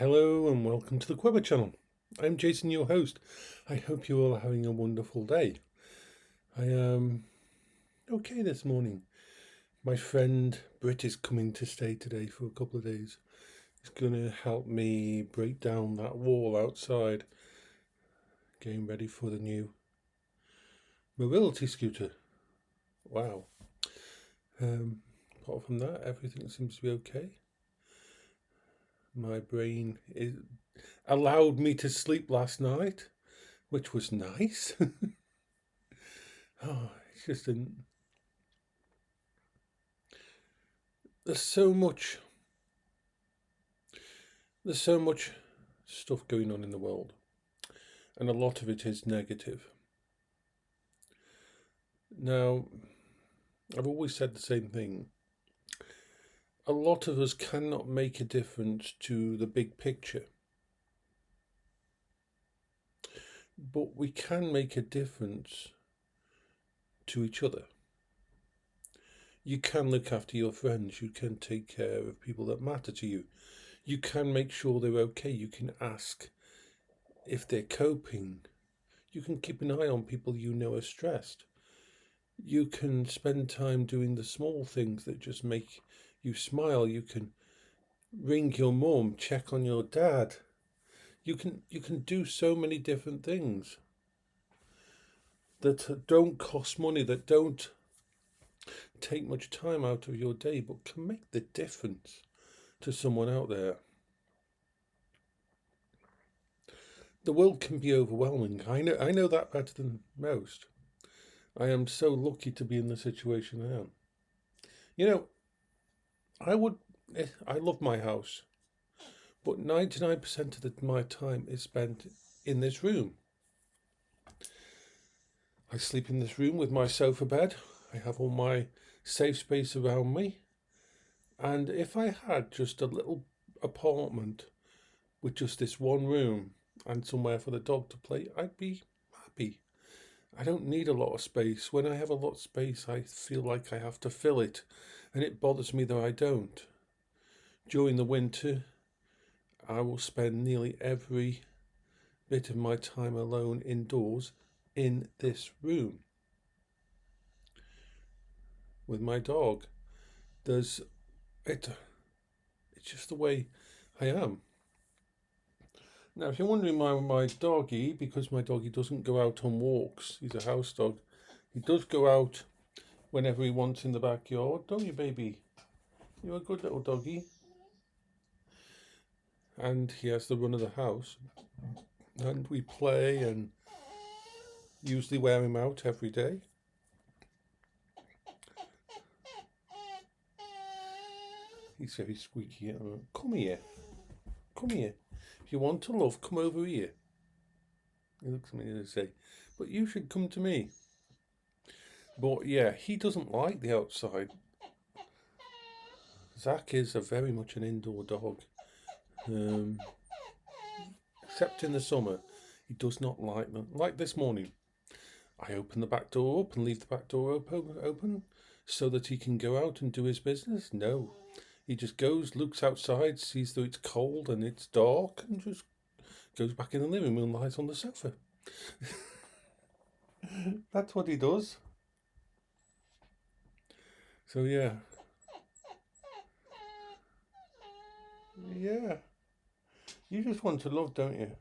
Hello and welcome to the Quiver channel. I'm Jason, your host. I hope you all are having a wonderful day. I am okay this morning. My friend Britt is coming to stay today for a couple of days. He's going to help me break down that wall outside, getting ready for the new mobility scooter. Wow. Apart from that, everything seems to be okay. My brain allowed me to sleep last night, which was nice. It's just there's so much stuff going on in the world, and a lot of it is negative. Now, I've always said the same thing. A lot of us cannot make a difference to the big picture, but we can make a difference to each other. You can look after your friends. You can take care of people that matter to you. You can make sure they're okay. You can ask if they're coping. You can keep an eye on people you know are stressed. You can spend time doing the small things that just make you smile. You can ring your mum, check on your dad. You can do so many different things that don't cost money, that don't take much time out of your day, but can make the difference to someone out there. The world can be overwhelming. I know that better than most. I am so lucky to be in the situation I am. You know, I love my house, but 99% of my time is spent in this room. I sleep in this room with my sofa bed. I have all my safe space around me. And if I had just a little apartment with just this one room and somewhere for the dog to play, I'd be happy. I don't need a lot of space. When I have a lot of space, I feel like I have to fill it, and it bothers me that I don't. During the winter, I will spend nearly every bit of my time alone indoors in this room with my dog. It's just the way I am. Now, if you're wondering why my doggy, because my doggy doesn't go out on walks, he's a house dog. He does go out whenever he wants in the backyard, don't you, baby? You're a good little doggy. And he has the run of the house. And we play and usually wear him out every day. He's very squeaky. Come here. Come here. If you want to love, come over here. He looks at me and say, but you should come to me. But yeah, he doesn't like the outside. Zach is very much an indoor dog. Except in the summer, he does not like them. Like this morning, I open the back door up and leave the back door open so that he can go out and do his business. No, he just goes, looks outside, sees that it's cold and it's dark, and just goes back in the living room and lies on the sofa. That's what he does. So yeah. Yeah. You just want to love, don't you?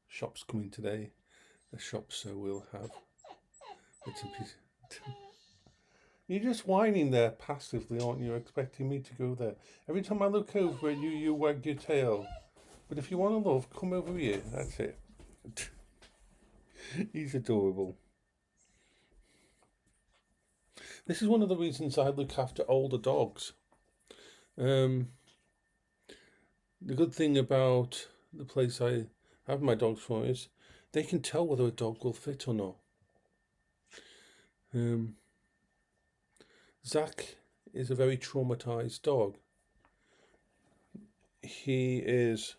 Shop's coming today. The shop, so we'll have bits and pieces. You're just whining there passively, aren't you? Expecting me to go there. Every time I look over at you, you wag your tail. But if you want to love, come over here. That's it. He's adorable. This is one of the reasons I look after older dogs. The good thing about the place I have my dogs for is they can tell whether a dog will fit or not. Zach is a very traumatized dog. He is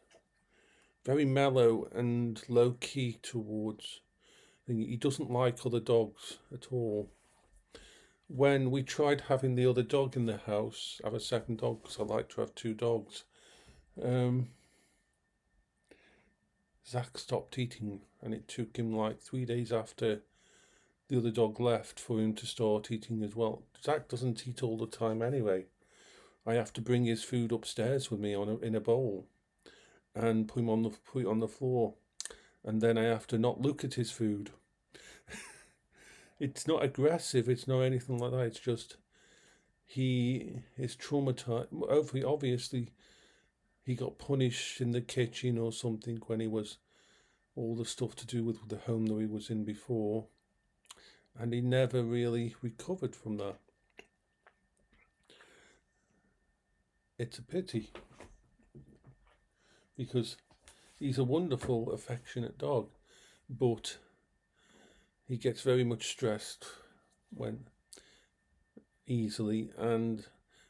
very mellow and low key towards. He doesn't like other dogs at all. When we tried having the other dog in the house, have a second dog because I like to have two dogs, Zach stopped eating, and it took him like 3 days after the other dog left for him to start eating as well. Zach doesn't eat all the time anyway. I have to bring his food upstairs with me in a bowl and put it on the floor, and then I have to not look at his food. It's not aggressive. It's not anything like that. It's just he is traumatized. Obviously, he got punished in the kitchen or something when he was all the stuff to do with the home that he was in before, and he never really recovered from that. It's a pity because he's a wonderful, affectionate dog, but he gets very much stressed when easily, and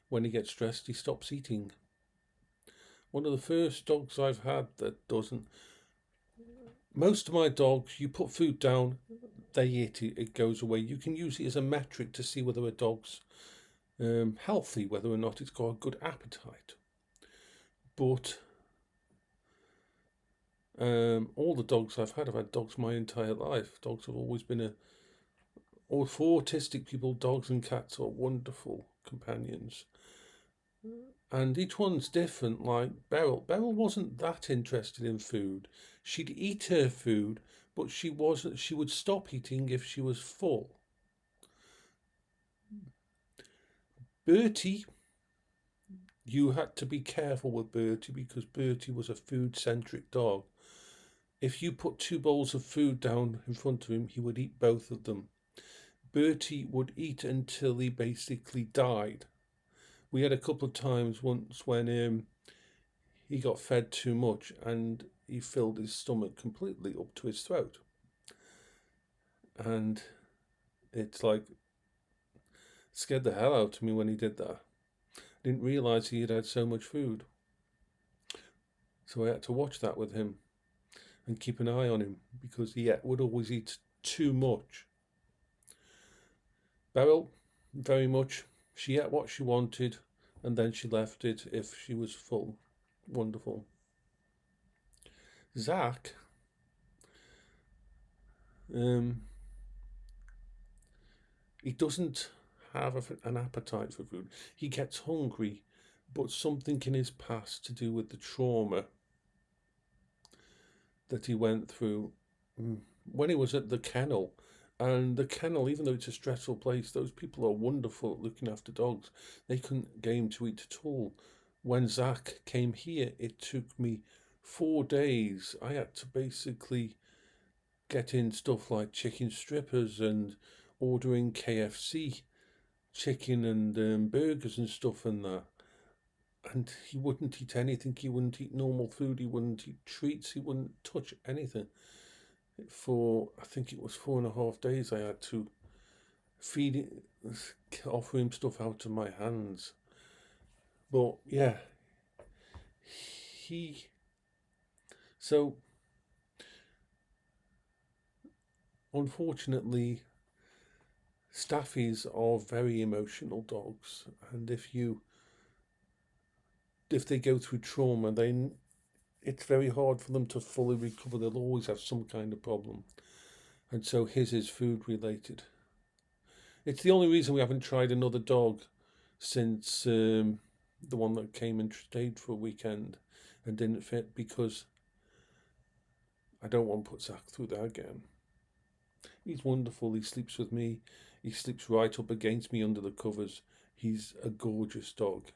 when he gets stressed, he stops eating. One of the first dogs I've had that doesn't. Most of my dogs, you put food down, they eat it, it goes away. You can use it as a metric to see whether a dog's healthy, whether or not it's got a good appetite. But all the dogs I've had dogs my entire life. Dogs have always been or for autistic people, dogs and cats are wonderful companions. And each one's different. Like Beryl wasn't that interested in food. She'd eat her food, but she would stop eating if she was full. Bertie, you had to be careful with Bertie because Bertie was a food-centric dog. If you put 2 bowls of food down in front of him, he would eat both of them. Bertie would eat until he basically died. We had a couple of times once when he got fed too much and he filled his stomach completely up to his throat. And it's like, scared the hell out of me when he did that. I didn't realise he had so much food. So I had to watch that with him and keep an eye on him because he would always eat too much. Beryl, very much, she ate what she wanted and then she left it if she was full. Wonderful. Zach, he doesn't have an appetite for food. He gets hungry, but something in his past to do with the trauma that he went through when he was at the kennel. And the kennel, even though it's a stressful place, those people are wonderful at looking after dogs. They couldn't get him to eat at all. When Zach came here, it took me 4 days. I had to basically get in stuff like chicken strippers and ordering KFC chicken and burgers and stuff and that. And he wouldn't eat anything. He wouldn't eat normal food. He wouldn't eat treats. He wouldn't touch anything. For I think it was 4.5 days, I had to feed it, offer him stuff out of my hands. But yeah, so unfortunately, Staffies are very emotional dogs, and if they go through trauma, it's very hard for them to fully recover. They'll always have some kind of problem, and so his is food related. It's the only reason we haven't tried another dog since the one that came and stayed for a weekend and didn't fit, because I don't want to put Zach through that again. He's wonderful. He sleeps with me. He sleeps right up against me under the covers. He's a gorgeous dog.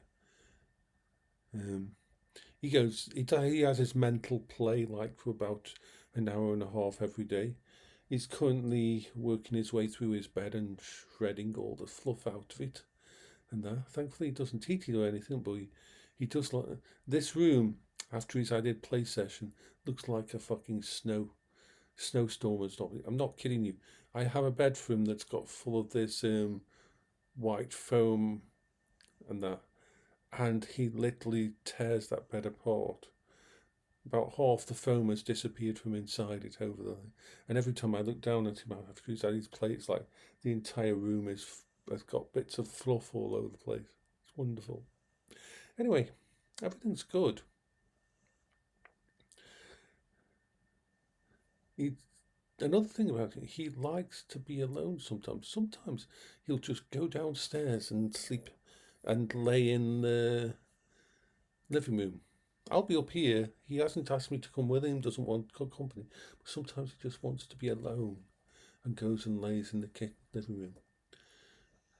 He has his mental play like for about an hour and a half every day. He's currently working his way through his bed and shredding all the fluff out of it. And that, thankfully, he doesn't eat it or anything, but he does like this room after his added play session looks like a fucking snowstorm has not. I'm not kidding you. I have a bed for him that's got full of this white foam and that, and he literally tears that bed apart. About half the foam has disappeared from inside it over there, and every time I look down at him after he's had his play, it's like the entire room has got bits of fluff all over the place. It's wonderful. Anyway, everything's good. Another thing about him, he likes to be alone sometimes. Sometimes he'll just go downstairs and sleep and lay in the living room. I'll be up here. He hasn't asked me to come with him, doesn't want company. But sometimes he just wants to be alone and goes and lays in the living room.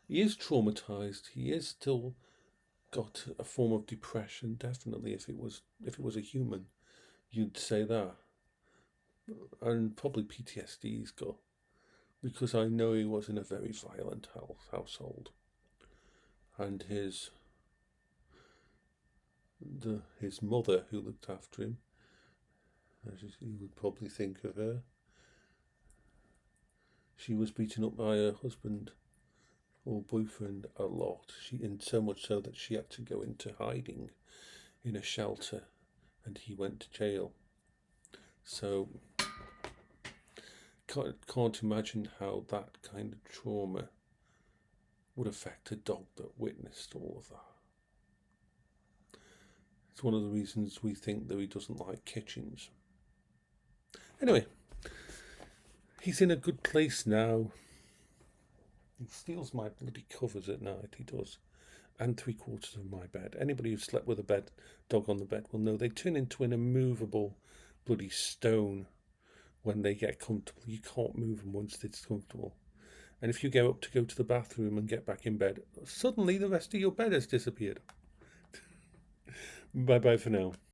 He is traumatized. He is still got a form of depression. Definitely, if it was a human, you'd say that. And probably PTSD he's got, because I know he was in a very violent household, and his mother, who looked after him, as you would probably think of her, she was beaten up by her husband or boyfriend a lot. And so much so that she had to go into hiding in a shelter, and he went to jail. So can't imagine how that kind of trauma would affect a dog that witnessed all of that. It's one of the reasons we think that he doesn't like kitchens. Anyway, he's in a good place now. He steals my bloody covers at night, he does. And 3/4 of my bed. Anybody who's slept with a dog on the bed will know they turn into an immovable bloody stone when they get comfortable. You can't move them once it's comfortable. And if you go up to go to the bathroom and get back in bed, suddenly the rest of your bed has disappeared. Bye bye for now.